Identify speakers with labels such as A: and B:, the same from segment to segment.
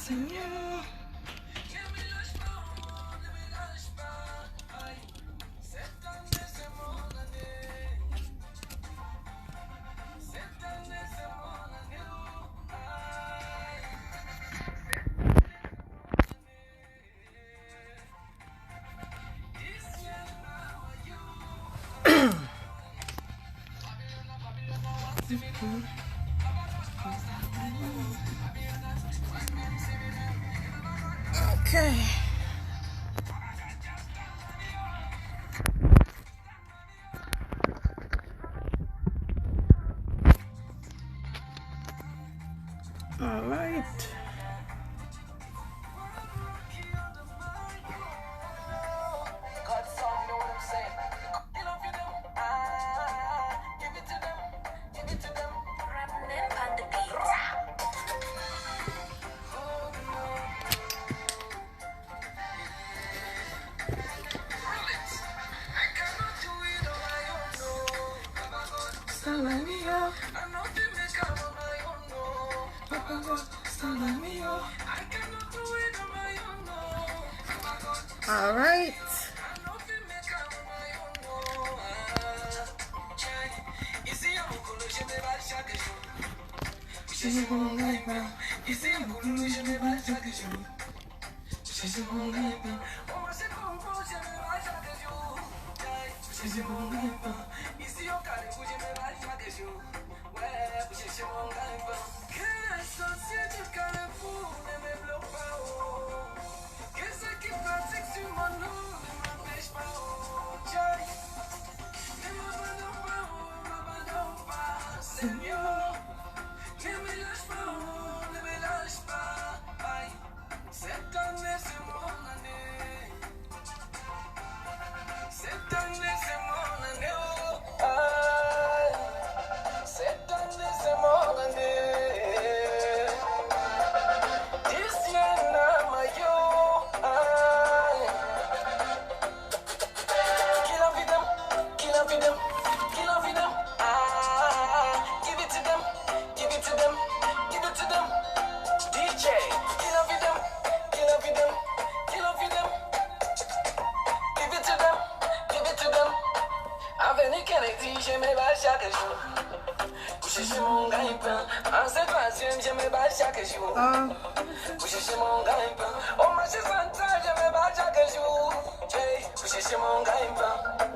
A: Senhor. Okay. All right. All right.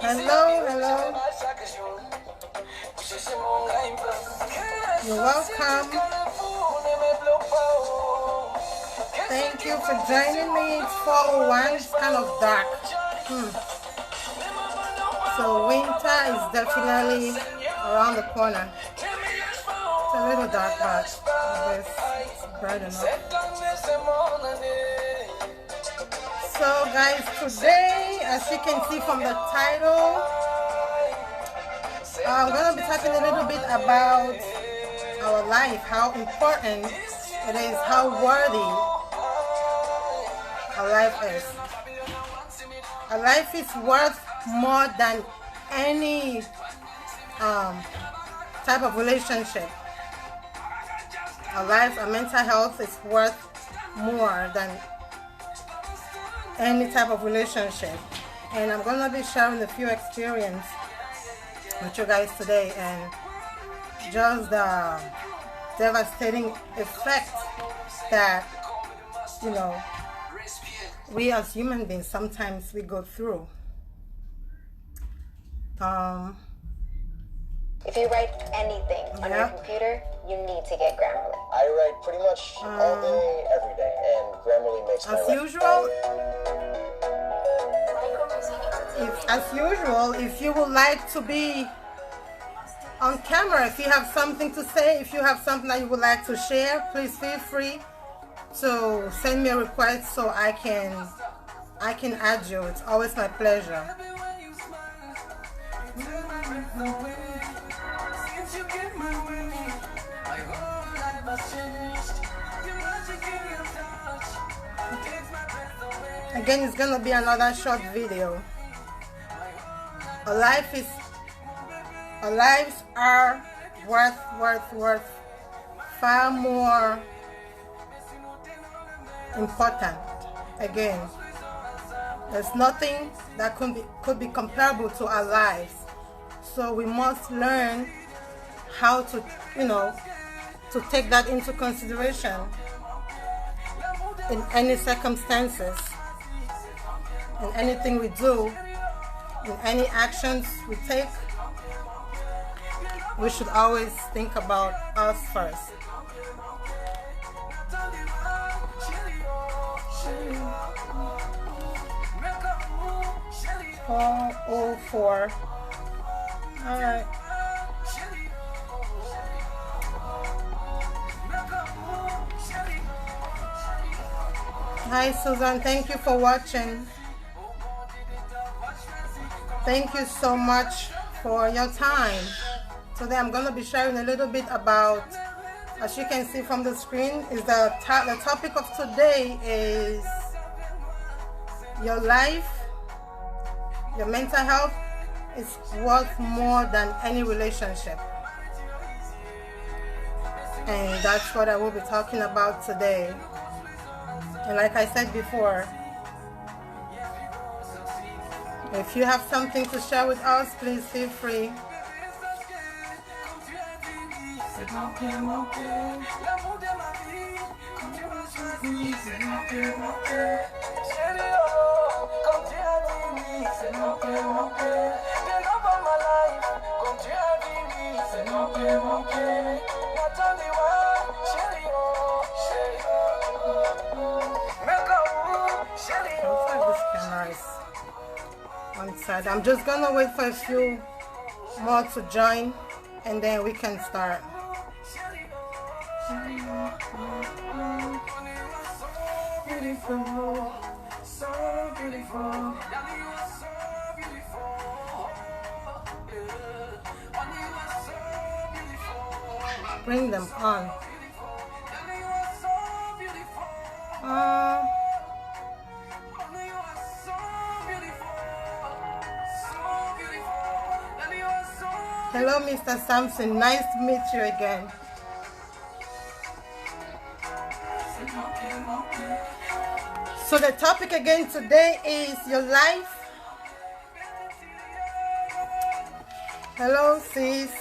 A: Hello, hello. You're welcome. Thank you for joining me. It's 4:01. It's kind of dark. So winter is definitely around the corner. It's a little dark, but I guess it's bright enough. So guys, today, as you can see from the title, I'm going to be talking a little bit about our life, how important it is, how worthy our life is. Our life is worth more than any type of relationship. Our life, our mental health is worth more than any type of relationship. And I'm going to be sharing a few experiences with you guys today, and just the devastating effect that, you know, we as human beings sometimes we go through.
B: If you write anything on your computer, you need to get Grammarly.
C: I write pretty much all day, every day, and Grammarly makes my life.
A: As usual, if you would like to be on camera, if you have something to say, if you have something that you would like to share, please feel free to send me a request so I can add you. It's always my pleasure. Again, it's gonna be another short video. Our lives are worth far more important. Again, there's nothing that could be comparable to our lives. So we must learn how to, to take that into consideration in any circumstances, in anything we do, in any actions we take. We should always think about us first. 4:04. All right. Hi Susan, thank you for watching. Thank you so much for your time. Today I'm going to be sharing a little bit about, as you can see from the screen, is the topic of today is your life, your mental health is worth more than any relationship. And that's what I will be talking about today. And like I said before, if you have something to share with us, please feel free. One side. I'm just gonna wait for a few more to join and then we can start. Beautiful, so beautiful. Bring them on. Hello, Mr. Sampson. Nice to meet you again. So the topic again today is your life. Hello, sis.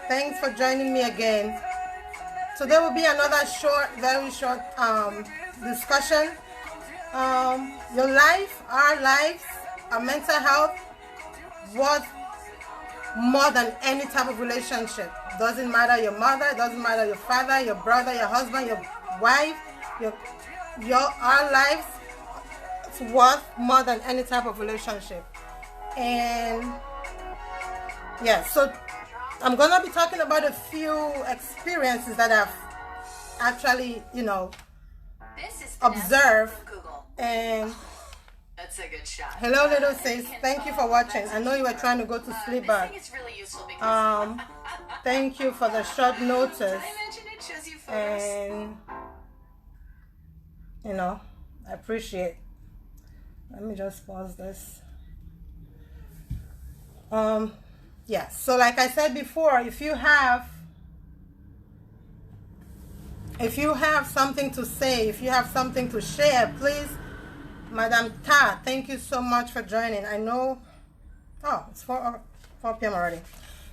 A: Thanks for joining me again. Today will be another short, very short discussion. Your life, our lives, our mental health, what more than any type of relationship. Doesn't matter your mother, doesn't matter your father, your brother, your husband, your wife, our lives is worth more than any type of relationship. And yeah, so I'm gonna be talking about a few experiences that I've actually, observed. And
D: that's a good shot.
A: Hello, little sis. Thank you for watching. I know you were trying to go to sleep, but thank you for the short notice. And I appreciate. Let me just pause this. Yeah. So, like I said before, if you have something to say, if you have something to share, please. Madam Ta, thank you so much for joining. I know, it's 4 p.m. already.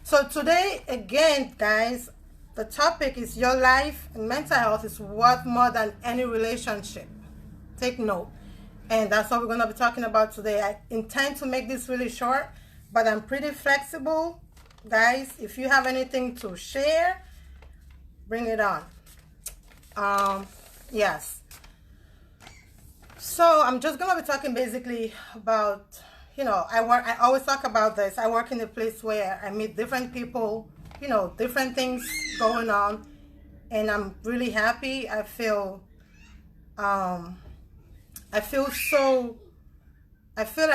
A: So today, again, guys, the topic is your life and mental health is worth more than any relationship. Take note. And that's what we're going to be talking about today. I intend to make this really short, but I'm pretty flexible. Guys, if you have anything to share, bring it on. Yes. So I'm just gonna be talking basically about, I always talk about this. I work in a place where I meet different people, different things going on, and I'm really happy. I feel like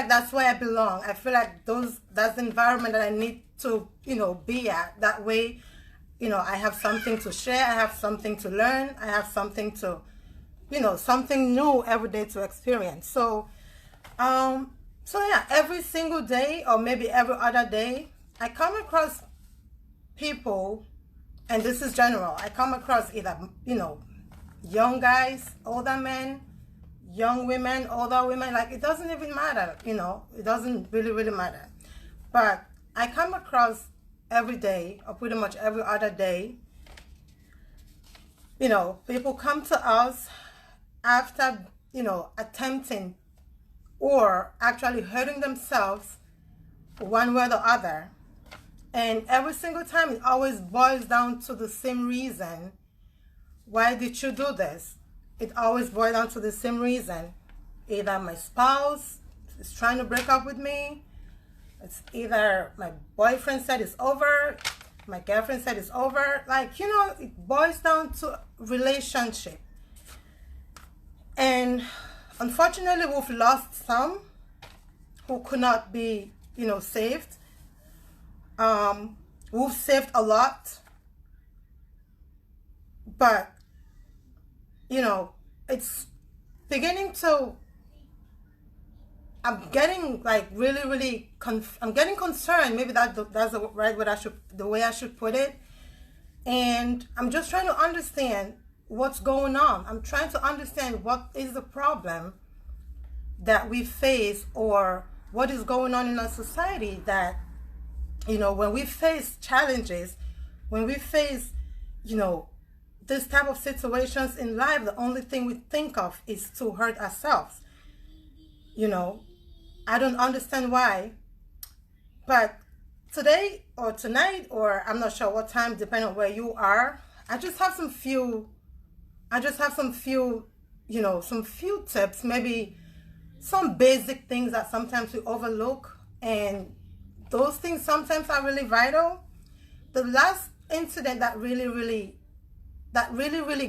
A: that's where I belong. I feel like that's the environment that I need to, be at. That way, I have something to share. I have something to learn. I have something to, something new every day to experience. So yeah, every single day or maybe every other day, I come across people, and this is general. I come across either, young guys, older men, young women, older women, like it doesn't even matter, you know, it doesn't really matter. But I come across every day, or pretty much every other day, you know, people come to us after, you know, attempting or actually hurting themselves one way or the other. And every single time it always boils down to the same reason. Why did you do this? It always boils down to the same reason. Either my spouse is trying to break up with me. It's either my boyfriend said it's over. My girlfriend said it's over. Like, you know, it boils down to relationship. And unfortunately, we've lost some who could not be, you know, saved. We've saved a lot. But, you know, it's beginning to, I'm getting like really, I'm getting concerned. Maybe that's the right way the way I should put it. And I'm just trying to understand what's going on. I'm trying to understand what is the problem that we face, or what is going on in our society that, you know, when we face challenges, when we face, you know, this type of situations in life, the only thing we think of is to hurt ourselves. You know, I don't understand why. But today or tonight, or I'm not sure what time, depending on where you are, I just have some few, you know, some few tips, maybe some basic things that sometimes we overlook. And those things sometimes are really vital. The last incident that really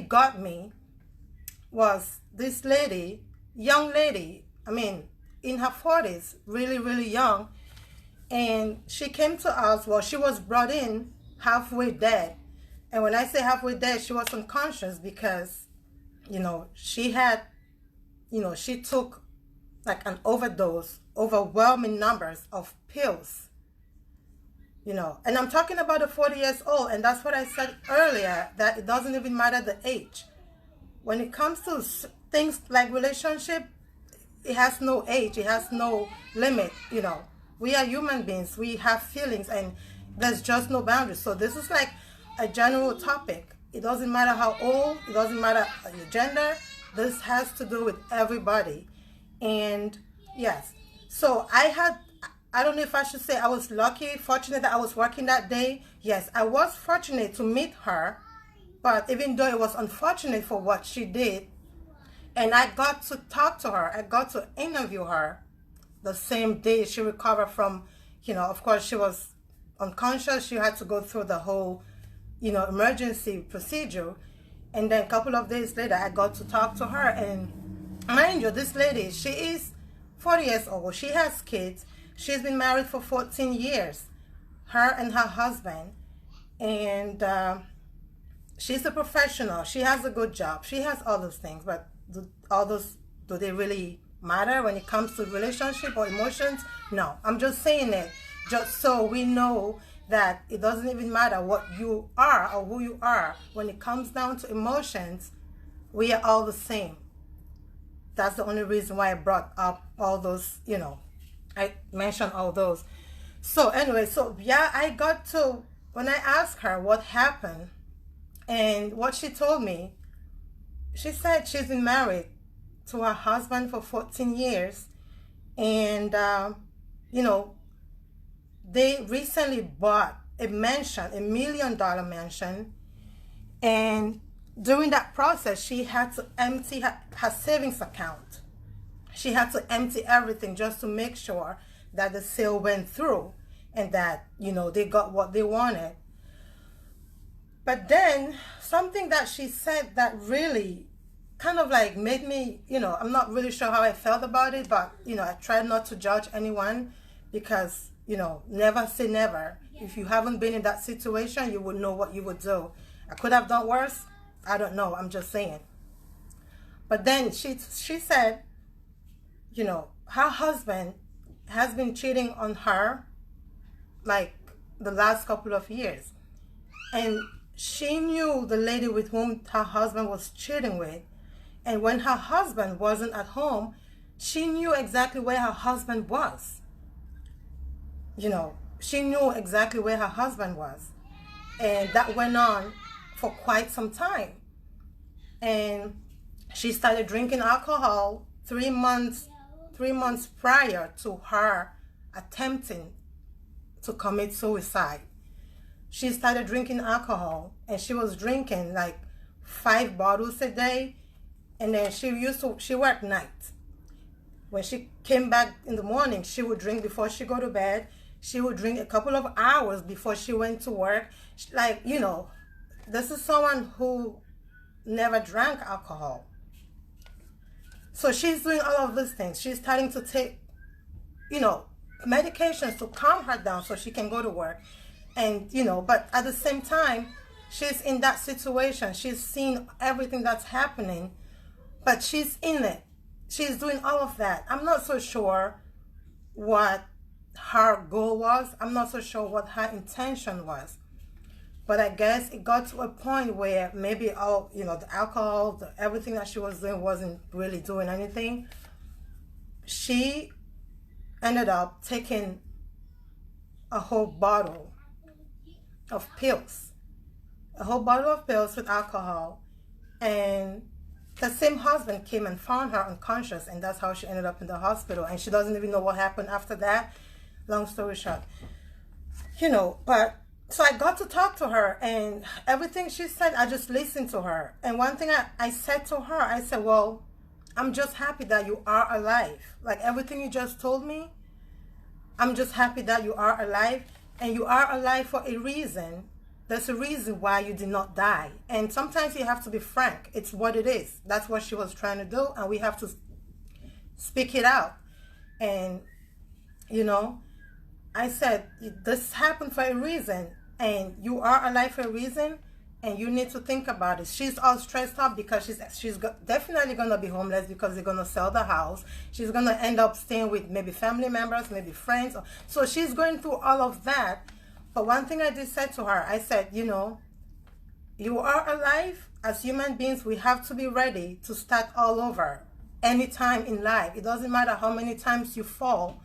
A: got me was this lady, young lady, I mean, in her 40s, really young. And she came to us, well, she was brought in halfway dead. And when I say halfway dead, she was unconscious because, you know, she had, you know, she took like an overdose, overwhelming numbers of pills. You know, and I'm talking about a 40 years old, and that's what I said earlier, that it doesn't even matter the age. When it comes to things like relationship, it has no age, it has no limit, you know. We are human beings, we have feelings, and there's just no boundaries. So this is like a general topic. It doesn't matter how old, it doesn't matter your gender, this has to do with everybody. And yes, so I don't know if I should say I was lucky, fortunate that I was working that day. Yes, I was fortunate to meet her, but even though it was unfortunate for what she did, and I got to talk to her, I got to interview her the same day she recovered from, you know, of course she was unconscious, she had to go through the whole, you know, emergency procedure. And then a couple of days later, I got to talk to her. And mind you, this lady, she is 40 years old, she has kids. She's been married for 14 years, her and her husband. And she's a professional. She has a good job. She has all those things. But do they really matter when it comes to relationship or emotions? No. I'm just saying it just so we know that it doesn't even matter what you are or who you are. When it comes down to emotions, we are all the same. That's the only reason why I brought up all those, you know, I mentioned all those. So anyway, so yeah, I got to, when I asked her what happened and what she told me, she said she's been married to her husband for 14 years. And, you know, they recently bought a mansion, $1 million mansion. And during that process, she had to empty her savings account. She had to empty everything just to make sure that the sale went through and that, you know, they got what they wanted. But then something that she said that really kind of like made me, you know, I'm not really sure how I felt about it, but, you know, I tried not to judge anyone because, you know, never say never. If you haven't been in that situation, you would know what you would do. I could have done worse. I don't know. I'm just saying. But then she said, you know, her husband has been cheating on her like the last couple of years. And she knew the lady with whom her husband was cheating with. And when her husband wasn't at home, she knew exactly where her husband was. You know, she knew exactly where her husband was. And that went on for quite some time. And she started drinking alcohol 3 months prior to her attempting to commit suicide. She started drinking alcohol, and she was drinking like 5 bottles a day. And then she worked nights. When she came back in the morning, she would drink before she go to bed. She would drink a couple of hours before she went to work. Like, you know, this is someone who never drank alcohol. So she's doing all of these things. She's starting to take, you know, medications to calm her down so she can go to work. And, you know, but at the same time, she's in that situation. She's seeing everything that's happening, but she's in it. She's doing all of that. I'm not so sure what her goal was. I'm not so sure what her intention was. But I guess it got to a point where maybe all, you know, the alcohol, everything that she was doing wasn't really doing anything. She ended up taking a whole bottle of pills. A whole bottle of pills with alcohol. And the same husband came and found her unconscious, and that's how she ended up in the hospital. And she doesn't even know what happened after that. Long story short. You know, but so I got to talk to her, and everything she said, I just listened to her. And one thing I said to her, I said, well, I'm just happy that you are alive. Like everything you just told me, I'm just happy that you are alive, and you are alive for a reason. There's a reason why you did not die. And sometimes you have to be frank. It's what it is. That's what she was trying to do, and we have to speak it out. And, you know, I said, this happened for a reason, and you are alive for a reason, and you need to think about it. She's all stressed up because she's definitely going to be homeless because they're going to sell the house. She's going to end up staying with maybe family members, maybe friends. So she's going through all of that. But one thing I did say to her, I said, you know, you are alive. As human beings, we have to be ready to start all over anytime in life. It doesn't matter how many times you fall.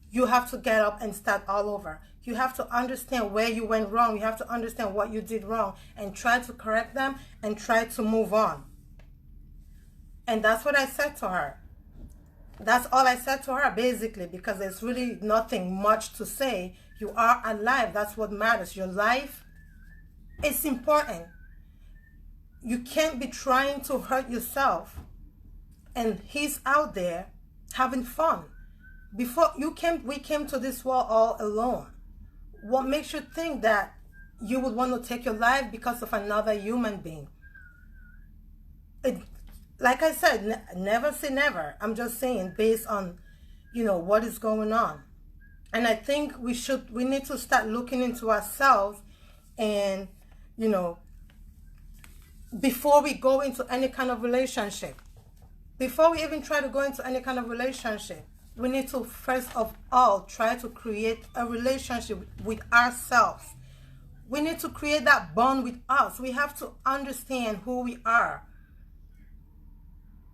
A: You have to get up and start all over. You have to understand where you went wrong. You have to understand what you did wrong and try to correct them and try to move on. And that's what I said to her. That's all I said to her, basically, because there's really nothing much to say. You are alive. That's what matters. Your life is important. You can't be trying to hurt yourself. And he's out there having fun. Before we came to this world all alone. What makes you think that you would want to take your life because of another human being? Like I said, never say never. I'm just saying based on, you know, what is going on. And I think we need to start looking into ourselves and, you know, before we go into any kind of relationship, before we even try to go into any kind of relationship, we need to first of all try to create a relationship with ourselves. We need to create that bond with us. We have to understand who we are.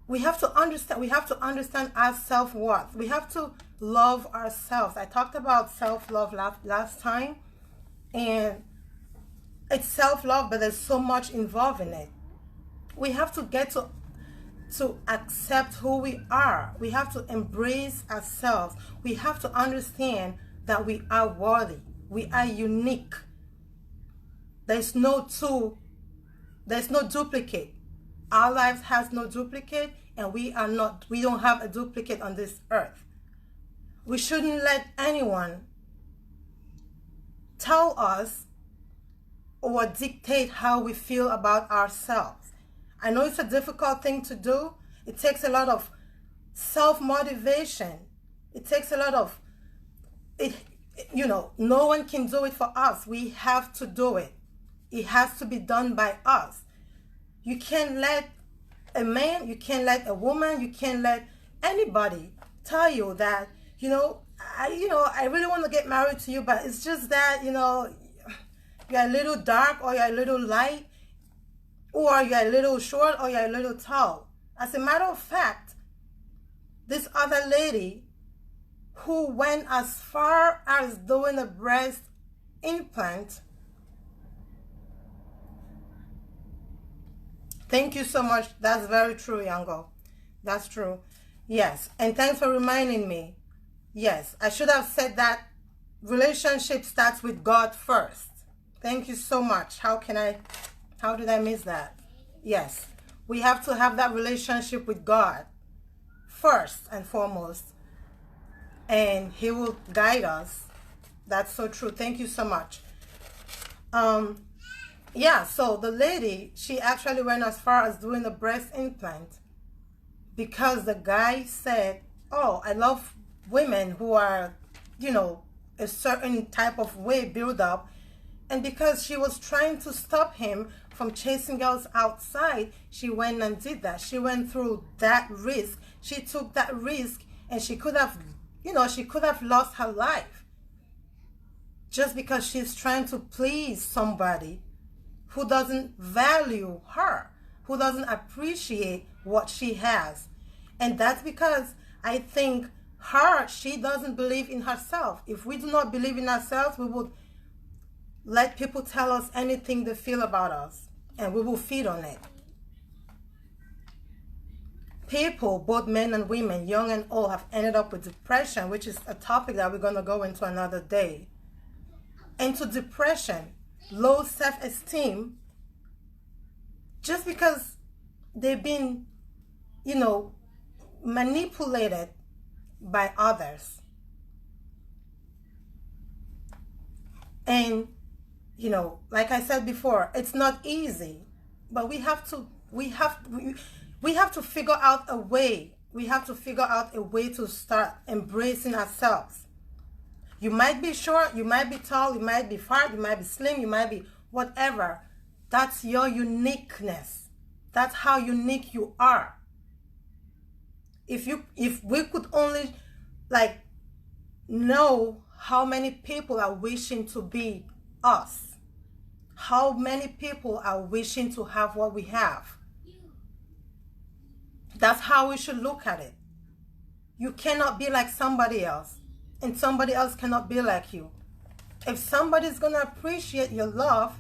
A: We have to understand our self-worth. We have to love ourselves. I talked about self-love last time, and it's self-love, but there's so much involved in it. We have to get to accept who we are. We have to embrace ourselves. We have to understand that we are worthy. We are unique. There's no duplicate. Our lives has no duplicate, and we don't have a duplicate on this earth. We shouldn't let anyone tell us or dictate how we feel about ourselves. I know it's a difficult thing to do. It takes a lot of self-motivation. It takes a lot of, you know, no one can do it for us. We have to do it. It has to be done by us. You can't let a man, you can't let a woman, you can't let anybody tell you that, I really want to get married to you, but it's just that, you're a little dark or you're a little light, or you're a little short or you're a little tall. As a matter of fact, this other lady who went as far as doing a breast implant. Thank you so much. That's very true, Yango. That's true. Yes. And thanks for reminding me. Yes, I should have said that relationship starts with God first. Thank you so much. How did I miss that? Yes. We have to have that relationship with God first and foremost. And He will guide us. That's so true. Thank you so much. Yeah, so the lady, she actually went as far as doing the breast implant because the guy said, oh, I love women who are, you know, a certain type of way build up. And because she was trying to stop him from chasing girls outside, she went and did that. She went through that risk. She took that risk, and she could have, you know, she could have lost her life just because she's trying to please somebody who doesn't value her, who doesn't appreciate what she has. And that's because I think she doesn't believe in herself. If we do not believe in ourselves, we would let people tell us anything they feel about us, and we will feed on it. People, both men and women, young and old, have ended up with depression, which is a topic that we're going to go into another day. Into depression, low self-esteem, just because they've been, you know, manipulated by others. And, you know, like I said before, it's not easy, but we have to figure out a way. We have to figure out a way to start embracing ourselves. You might be short, you might be tall, you might be fat, you might be slim, you might be whatever. That's your uniqueness. That's how unique you are. If we could only like know how many people are wishing to be us, how many people are wishing to have what we have. That's how we should look at it. You cannot be like somebody else, and somebody else cannot be like you. If somebody's going to appreciate your love,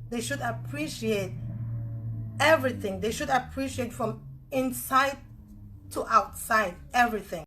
A: they should appreciate everything. They should appreciate from inside to outside everything.